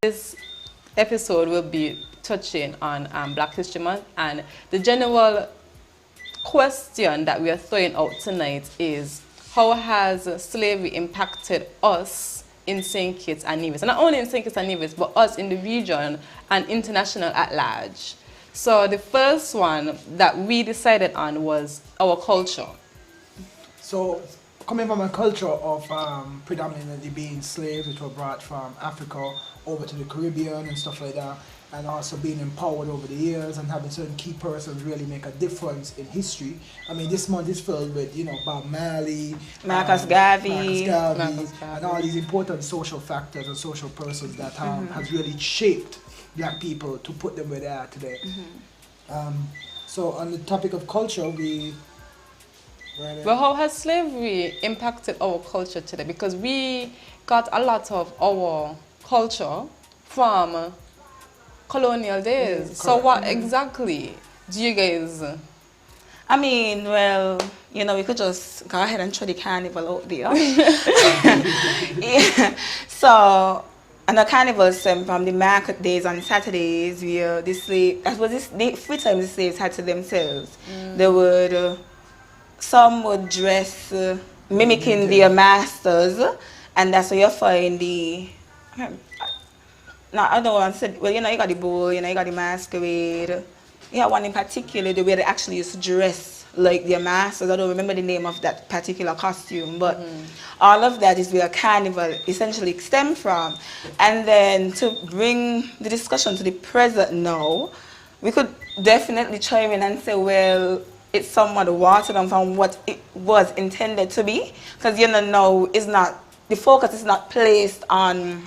This episode will be touching on Black History Month, and the general question that we are throwing out tonight is, how has slavery impacted us in St. Kitts and Nevis? And not only in St. Kitts and Nevis, but us in the region and international at large. So the first one that we decided on was our culture. So, coming from a culture of predominantly being slaves, which were brought from Africa over to the Caribbean and stuff like that, and also being empowered over the years and having certain key persons really make a difference in history. I mean, this month is filled with, Bob Marley, Marcus Garvey, and all these important social factors and social persons that has really shaped Black people to put them where they are today. So on the topic of culture, Well, how has slavery impacted our culture today? Because we got a lot of our culture from colonial days. So what exactly do you guys... I mean, well, we could just go ahead and throw the carnival out there. Yeah. So, and the carnival stem from the market days on Saturdays, where the free time the slaves had to themselves. They would, some would dress mimicking their masters, and that's where you find the... No, I don't want to say, well, you got the bull, you got the masquerade. You have one in particular, the way they actually used to dress like their masters. I don't remember the name of that particular costume, but all of that is where carnival essentially stemmed from. And then to bring the discussion to the present now, we could definitely chime in and say, well, it's somewhat watered down from what it was intended to be. Because, now the focus is not placed on...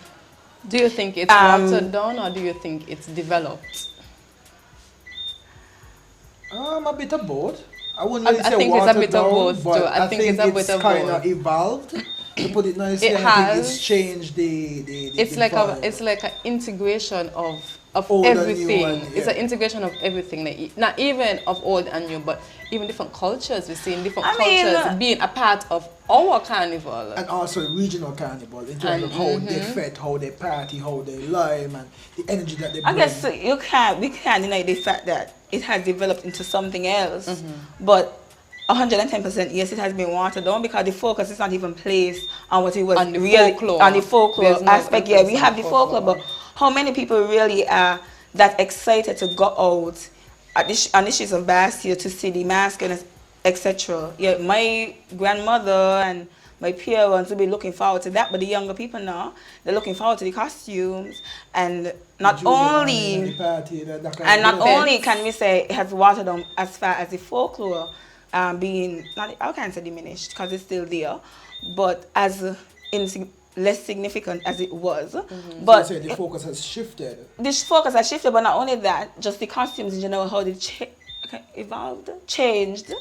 Do you think it's watered down, or do you think it's developed? A bit of both. I wouldn't really I say think watered it's a bit down, of both but too. I think it's a bit of kind both. of evolved. To put it nicely, It I think has. it's changed the It's like vibe. it's like an integration of Old and new everything. and, It's yeah. an integration of everything. Like, not even of old and new, but even different cultures. We're seeing different cultures being a part of our carnival. And also regional carnival in terms of how they fed, how they party, how they live, and the energy that they bring. I guess we can't deny the fact that it has developed into something else, but 110% yes, it has been watered down because the focus is not even placed on what it was On the really folklore. on the folklore There's no aspect. Yeah, we emphasis have on the folklore, but how many people really are that excited to go out on the streets of Bastia to see the mask and etc. Yeah, my grandmother and my parents will be looking forward to that, but the younger people now, they're looking forward to the costumes, and not only can we say it has watered down as far as the folklore being, not, I can't say diminished because it's still there, but as less significant as it was. But so the focus has shifted. The focus has shifted, but not only that, just the costumes in general, how they evolved, changed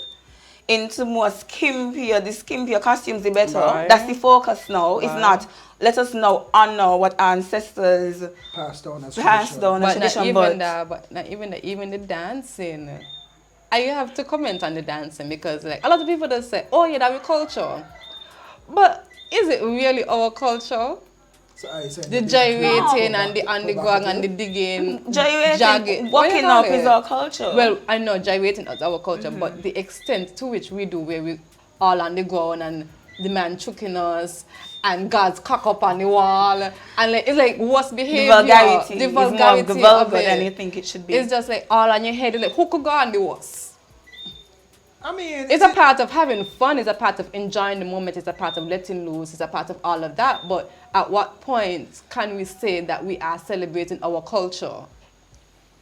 into more skimpier. The skimpier costumes, the better. Right. That's the focus now. It's not, let us now honor what our ancestors Passed down as tradition. Even the dancing. I have to comment on the dancing because like a lot of people just say, oh yeah, that's culture. But is it really our culture? So I said The gyrating and the gong and the digging, gyrating, walking up is our culture. Well, I know gyrating is our culture, but the extent to which we do, where we all on the ground and the man choking us and God's cock up on the wall, and like, it's like worse behavior. The vulgarity is more vulgar than you think it should be. It's just like all on your head. It's like, who could go on the worst? I mean, It's a part of having fun, it's a part of enjoying the moment, it's a part of letting loose, it's a part of all of that. But at what point can we say that we are celebrating our culture?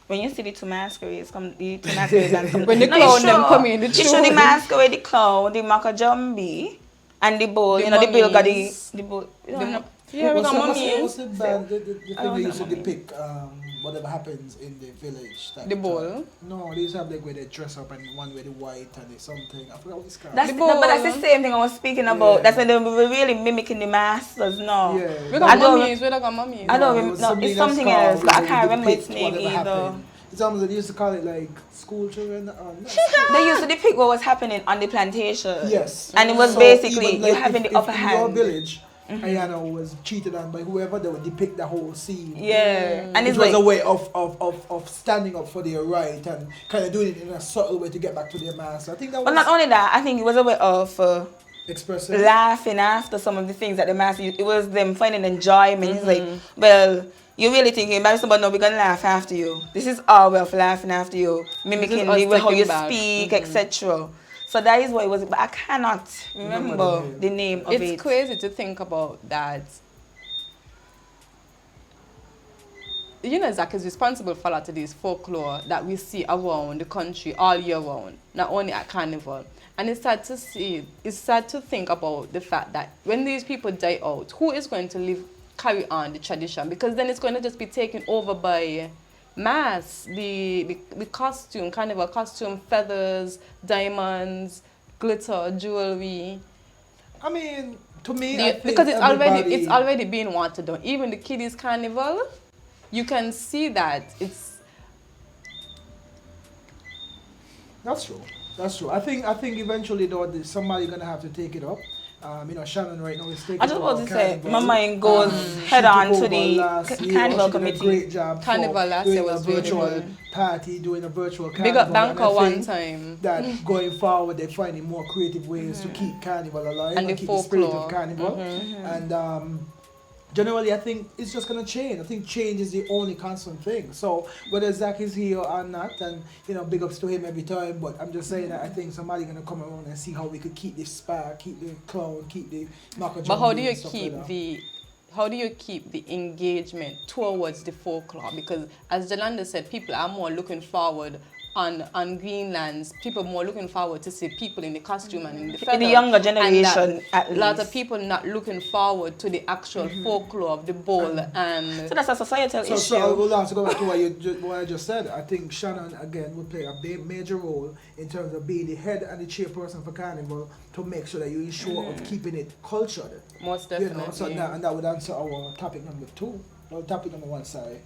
When you see the two masquerades come, the two masquerades and When the clown them come in, the you show the masquerade, the clown, the macajumbi, and the bull. The bull got the bull. What's the band, the thing they used to depict whatever happens in the village? The bull? No, they used to have like where they dress up and one with the white and the something. I forgot what it's called. But that's the same thing I was speaking about. Yeah. That's when they were really mimicking the masters now. Yeah. We got mummies. I don't remember. No, it's something else, but I can't remember its name either. Happened. It's almost they used to call it like school children. They used to depict what was happening on the plantation. Yes. And it was so basically even, like, you having the upper hand. In your village, Ayana was cheated on by whoever, they would depict the whole scene. Yeah, and It it's was like a way of standing up for their right and kind of doing it in a subtle way to get back to their master. I think that was but not only that, I think it was a way of expressing. laughing after some of the things that the master. It was them finding enjoyment. It's like, well, you're really thinking about somebody, no, we're gonna laugh after you. This is our way of laughing after you, mimicking the way how you speak, etc. So that is what it was. But I cannot remember the name of it. It's crazy to think about that. You know, Zach is responsible for a lot of this folklore that we see around the country all year round, not only at Carnival. And it's sad to think about the fact that when these people die out, who is going to carry on the tradition? Because then it's going to just be taken over by mass, the costume, Carnival costume, feathers, diamonds, glitter, jewelry. I mean, to me, I think because it's already being watered down. Even the kiddies carnival, you can see that it's. That's true. That's true. I think eventually though somebody gonna have to take it up. You know, Shannon right now is taking I just want to say, Carnival. my mind goes head on to the Carnival committee. She did a great job. Carnival last year was doing a virtual really party, doing a virtual Carnival. Big up Banker one think time. That going forward, they're finding more creative ways to keep Carnival alive and keep the spirit of Carnival. And generally, I think it's just going to change. I think change is the only constant thing. So whether Zach is here or not, and you know, big ups to him every time. But I'm just saying that I think somebody's going to come around and see how we could keep the spark, keep the clown, keep the Maka. But how do you keep the engagement towards the folklore? Because as Jolanda said, people are more looking forward on Greenlands, people more looking forward to see people in the costume and in the feather. The younger generation, at least. Lots of people not looking forward to the actual folklore of the ball. And so that's a societal issue. So I will also go back to what I just said. I think Shannon, again, will play a major role in terms of being the head and the chairperson for Carnival to make sure that you ensure of keeping it cultured. Most definitely. You know, so that would answer our topic number 2. Or topic number 1, sorry.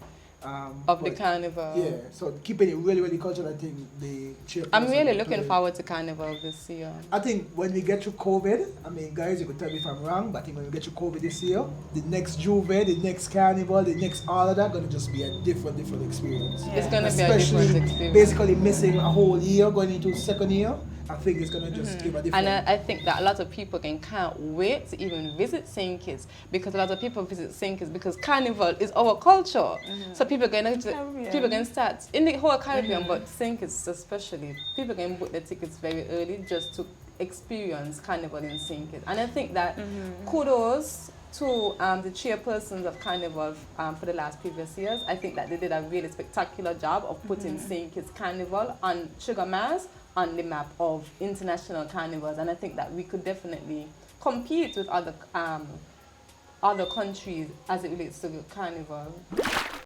Of the Carnival. Yeah, so keeping it really, really cultural, I think the chairperson. I'm really looking forward to Carnival this year. I think when we get through COVID, I mean, guys, you could tell me if I'm wrong, but I think when we get through COVID this year, the next Juve, the next Carnival, the next all of that, going to just be a different experience. Yeah. It's going to be a different experience. Basically missing a whole year, going into second year. I think it's going to just give a different... And I think that a lot of people can't wait to even visit St. Kitts, because a lot of people visit St. Kitts because Carnival is our culture. So people can start in the whole Caribbean, but St. Kitts especially, people can book their tickets very early just to experience Carnival in St. Kitts. And I think that kudos to the chairpersons of Carnival for the last previous years. I think that they did a really spectacular job of putting St. Kitts Carnival on Sugar Mass on the map of international carnivals, and I think that we could definitely compete with other countries as it relates to the carnival.